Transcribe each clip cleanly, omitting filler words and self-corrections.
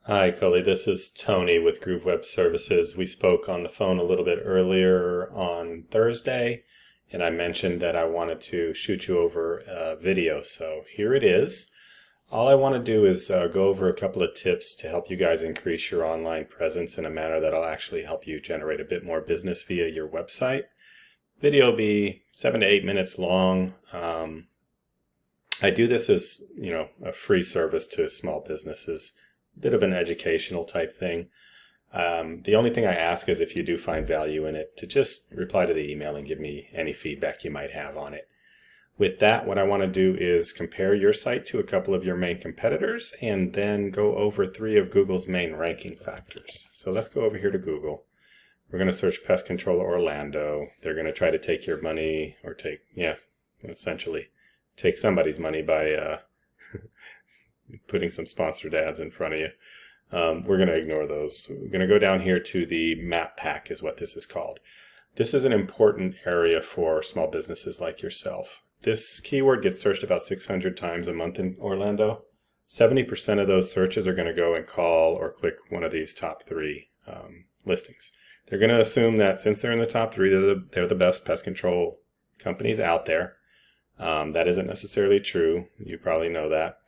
Hi, Cully. This is Tony with Groove Web Services. We spoke on the phone a little bit earlier on Thursday, and I mentioned that I wanted to shoot you over a video. So here it is. All I want to do is go over a couple of tips to help you guys increase your online presence in a manner that'll actually help you generate a bit more business via your website. Video will be 7 to 8 minutes long. I do this as, a free service to small businesses, a bit of an educational type thing. The only thing I ask is if you do find value in it to just reply to the email and give me any feedback you might have on it. With that, what I want to do is compare your site to a couple of your main competitors and then go over 3 of Google's main ranking factors. So let's go over here to Google. We're going to search Pest Control Orlando. They're going to try to take your money or essentially take somebody's money by putting some sponsored ads in front of you. We're going to ignore those. We're going to go down here to the map pack is what this is called. This is an important area for small businesses like yourself. This keyword gets searched about 600 times a month in Orlando. 70% of those searches are going to go and call or click one of these top 3 listings. They're going to assume that since they're in the top 3, they're the best pest control companies out there. That isn't necessarily true. You probably know that.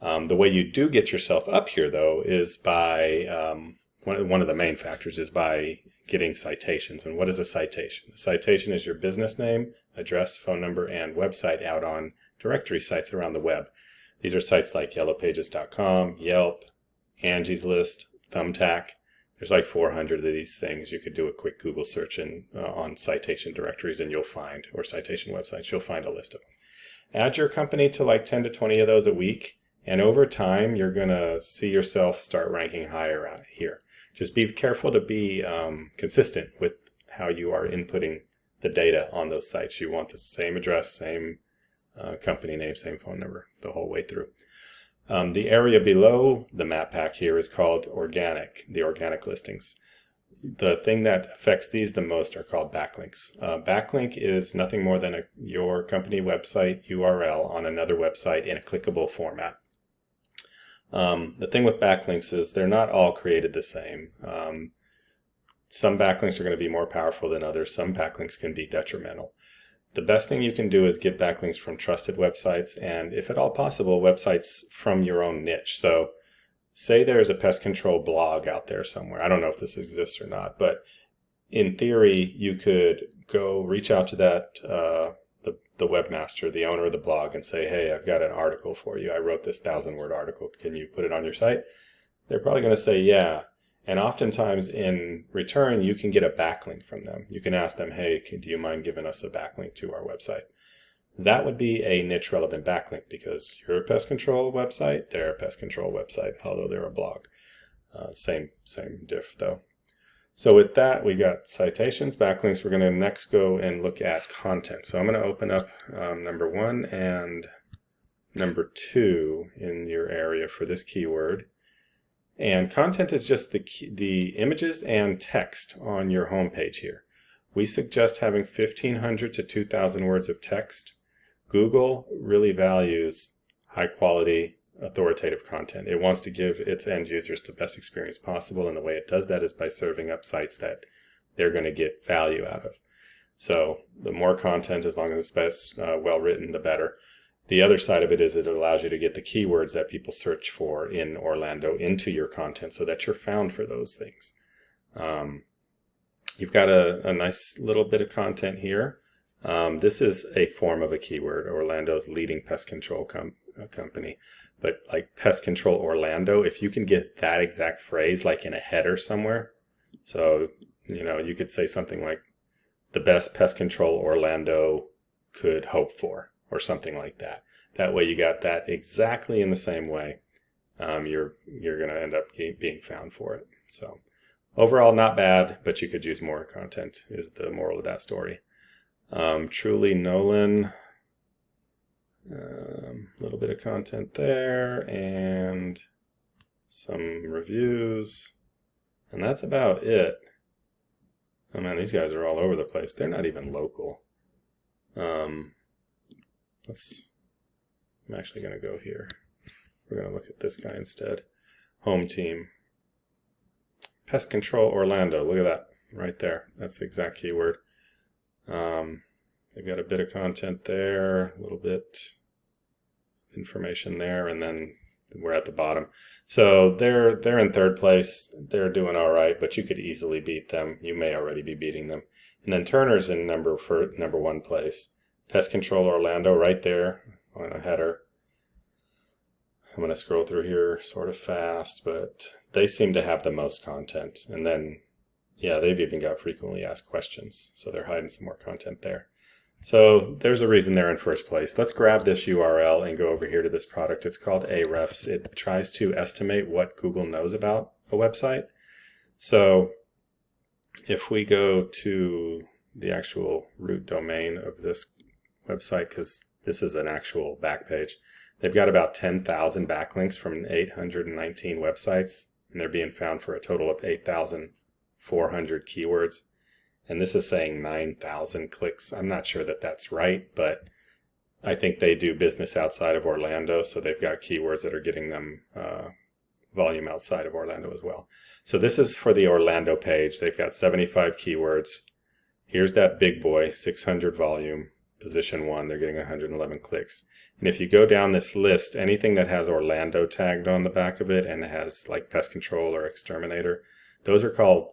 The way you do get yourself up here, though, is by one of the main factors is by getting citations. And what is a citation? A citation is your business name, address, phone number, and website out on directory sites around the web. These are sites like yellowpages.com, Yelp, Angie's List, Thumbtack. There's like 400 of these things. You could do a quick Google search on citation directories and you'll find, or citation websites, you'll find a list of them. Add your company to like 10 to 20 of those a week. And over time, you're going to see yourself start ranking higher out here. Just be careful to be consistent with how you are inputting the data on those sites. You want the same address, same company name, same phone number the whole way through. The area below the map pack here is called organic, the organic listings. The thing that affects these the most are called backlinks. Backlink is nothing more than your company website URL on another website in a clickable format. The thing with backlinks is they're not all created the same. Some backlinks are going to be more powerful than others. Some backlinks can be detrimental. The best thing you can do is get backlinks from trusted websites and, if at all possible, websites from your own niche. So say there's a pest control blog out there somewhere. I don't know if this exists or not, but in theory, you could go reach out to that the webmaster, the owner of the blog, and say, hey, I've got an article for you. I wrote this 1,000-word article. Can you put it on your site? They're probably going to say, yeah. And oftentimes in return, you can get a backlink from them. You can ask them, hey, do you mind giving us a backlink to our website? That would be a niche relevant backlink because you're a pest control website, they're a pest control website, although they're a blog. Same diff though. So with that, we got citations, backlinks. We're going to next go and look at content. So I'm going to open up number 1 and number 2 in your area for this keyword. And content is just the images and text on your home page here. We suggest having 1,500 to 2,000 words of text. Google really values high quality, authoritative content. It wants to give its end users the best experience possible, and the way it does that is by serving up sites that they're going to get value out of. So the more content, as long as it's best, well written, the better. The other side of it is it allows you to get the keywords that people search for in Orlando into your content so that you're found for those things. You've got a nice little bit of content here. This is a form of a keyword, Orlando's leading pest control company. But like Pest Control Orlando, if you can get that exact phrase like in a header somewhere, so you could say something like the best pest control Orlando could hope for, or something like that. That way you got that exactly in the same way. You're going to end up being found for it. So overall, not bad, but you could use more content is the moral of that story. Truly Nolan, a little bit of content there and some reviews, and that's about it. Oh man, these guys are all over the place. They're not even local. I'm actually going to go here. We're going to look at this guy instead. Home team. Pest Control Orlando. Look at that right there. That's the exact keyword. They've got a bit of content there, a little bit of information there, and then we're at the bottom. So they're in third place. They're doing all right, but you could easily beat them. You may already be beating them. And then Turner's in number 1 place. Pest Control Orlando right there on a header. I'm going to scroll through here sort of fast, but they seem to have the most content. And then, yeah, they've even got frequently asked questions, so they're hiding some more content there. So there's a reason they're in first place. Let's grab this URL and go over here to this product. It's called Ahrefs. It tries to estimate what Google knows about a website. So if we go to the actual root domain of this website, because this is an actual back page, they've got about 10,000 backlinks from 819 websites, and they're being found for a total of 8,400 keywords. And this is saying 9,000 clicks. I'm not sure that that's right, but I think they do business outside of Orlando, so they've got keywords that are getting them volume outside of Orlando as well. So this is for the Orlando page. They've got 75 keywords. Here's that big boy, 600 volume, position 1. They're getting 111 clicks. And if you go down this list, anything that has Orlando tagged on the back of it and has like pest control or exterminator, those are called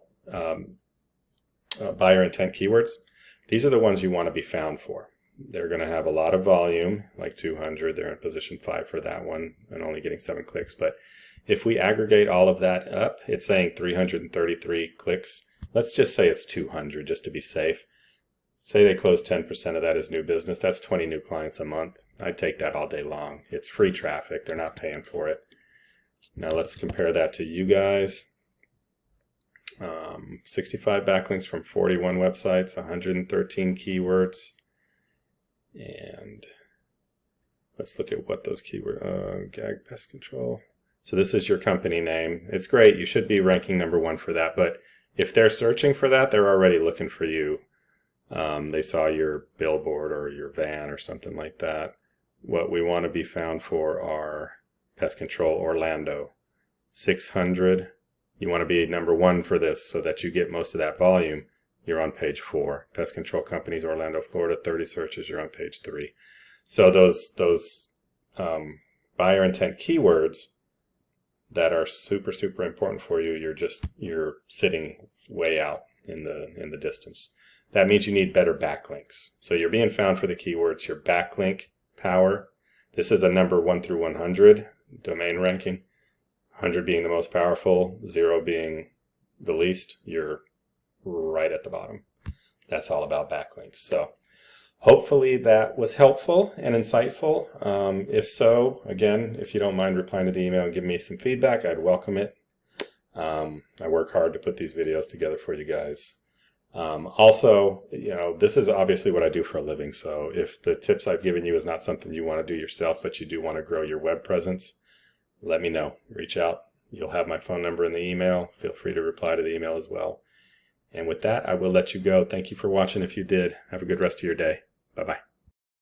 buyer intent keywords. These are the ones you want to be found for. They're going to have a lot of volume, like 200. They're in position 5 for that one and only getting 7 clicks. But if we aggregate all of that up, it's saying 333 clicks. Let's just say it's 200 just to be safe. Say they close 10% of that as new business. That's 20 new clients a month. I'd take that all day long. It's free traffic. They're not paying for it. Now let's compare that to you guys. 65 backlinks from 41 websites, 113 keywords. And let's look at what those keywords, G.A.G Pest Control. So this is your company name. It's great. You should be ranking number 1 for that. But if they're searching for that, they're already looking for you. They saw your billboard or your van or something like that. What we want to be found for are Pest Control Orlando. 600. You want to be number 1 for this so that you get most of that volume. You're on page 4. Pest Control Companies, Orlando, Florida, 30 searches, you're on page 3. So those buyer intent keywords that are super, super important for you, you're sitting way out in the distance. That means you need better backlinks. So you're being found for the keywords, your backlink power. This is a number 1 through 100 domain ranking. 100 being the most powerful, 0 being the least. You're right at the bottom. That's all about backlinks. So hopefully that was helpful and insightful. If so, again, if you don't mind replying to the email and giving me some feedback, I'd welcome it. I work hard to put these videos together for you guys. Also, this is obviously what I do for a living. So if the tips I've given you is not something you want to do yourself, but you do want to grow your web presence, let me know. Reach out. You'll have my phone number in the email. Feel free to reply to the email as well. And with that, I will let you go. Thank you for watching if you did. Have a good rest of your day. Bye-bye.